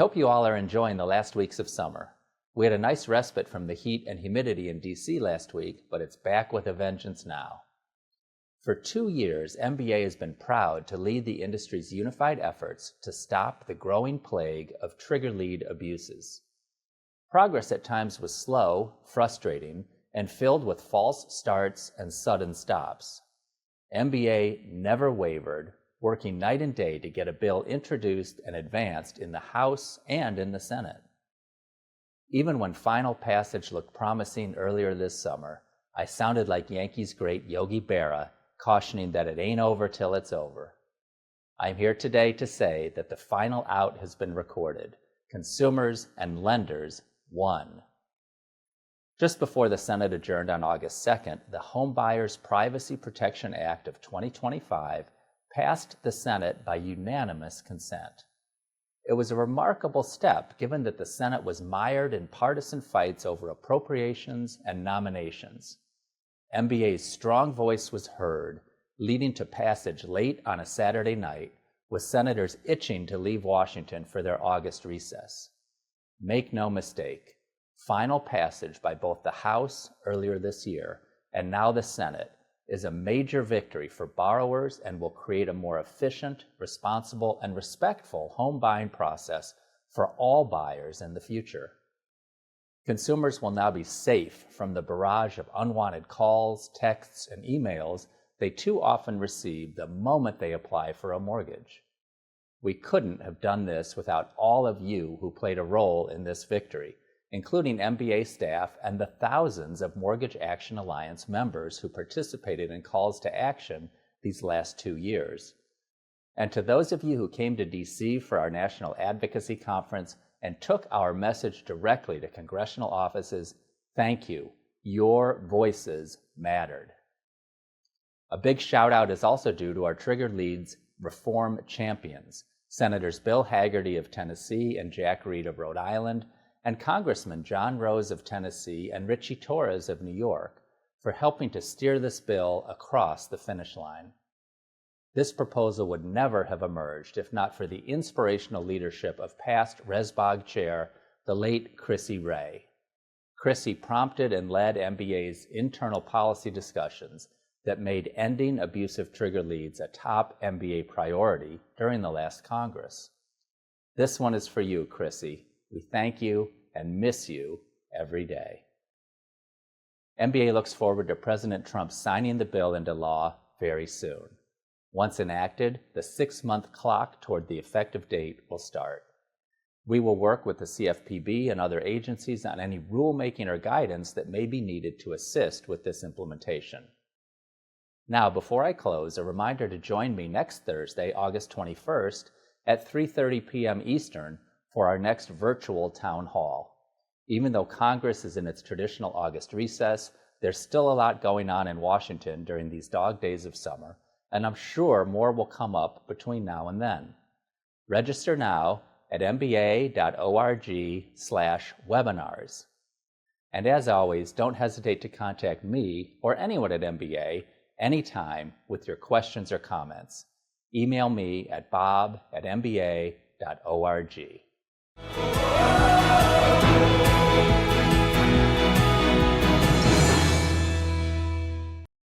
hope you all are enjoying the last weeks of summer. We had a nice respite from the heat and humidity in DC last week, but it's back with a vengeance now. For 2 years, MBA has been proud to lead the industry's unified efforts to stop the growing plague of trigger lead abuses. Progress at times was slow, frustrating, and filled with false starts and sudden stops. MBA never wavered, working night and day to get a bill introduced and advanced in the House and in the Senate. Even when final passage looked promising earlier this summer, I sounded like Yankees great Yogi Berra, cautioning that it ain't over till it's over. I'm here today to say that the final out has been recorded. Consumers and lenders won. Just before the Senate adjourned on August 2nd, the Homebuyers Privacy Protection Act of 2025 passed the Senate by unanimous consent. It was a remarkable step given that the Senate was mired in partisan fights over appropriations and nominations. MBA's strong voice was heard, leading to passage late on a Saturday night, with senators itching to leave Washington for their August recess. Make no mistake, final passage by both the House earlier this year and now the Senate is a major victory for borrowers and will create a more efficient, responsible, and respectful home buying process for all buyers in the future. Consumers will now be safe from the barrage of unwanted calls, texts, and emails they too often receive the moment they apply for a mortgage. We couldn't have done this without all of you who played a role in this victory, including MBA staff and the thousands of Mortgage Action Alliance members who participated in calls to action these last 2 years. And to those of you who came to DC for our National Advocacy Conference and took our message directly to congressional offices, thank you. Your voices mattered. A big shout out is also due to our Trigger Leads reform champions, Senators Bill Hagerty of Tennessee and Jack Reed of Rhode Island, and Congressman John Rose of Tennessee and Richie Torres of New York for helping to steer this bill across the finish line. This proposal would never have emerged if not for the inspirational leadership of past RESBOG chair, the late Chrissy Ray. Chrissy prompted and led MBA's internal policy discussions that made ending abusive trigger leads a top MBA priority during the last Congress. This one is for you, Chrissy. We thank you and miss you every day. MBA looks forward to President Trump signing the bill into law very soon. Once enacted, the 6-month clock toward the effective date will start. We will work with the CFPB and other agencies on any rulemaking or guidance that may be needed to assist with this implementation. Now, before I close, a reminder to join me next Thursday, August 21st at 3:30 p.m. Eastern for our next virtual town hall. Even though Congress is in its traditional August recess, there's still a lot going on in Washington during these dog days of summer, and I'm sure more will come up between now and then. Register now at mba.org/webinars. And as always, don't hesitate to contact me or anyone at MBA anytime with your questions or comments. Email me at bob@mba.org.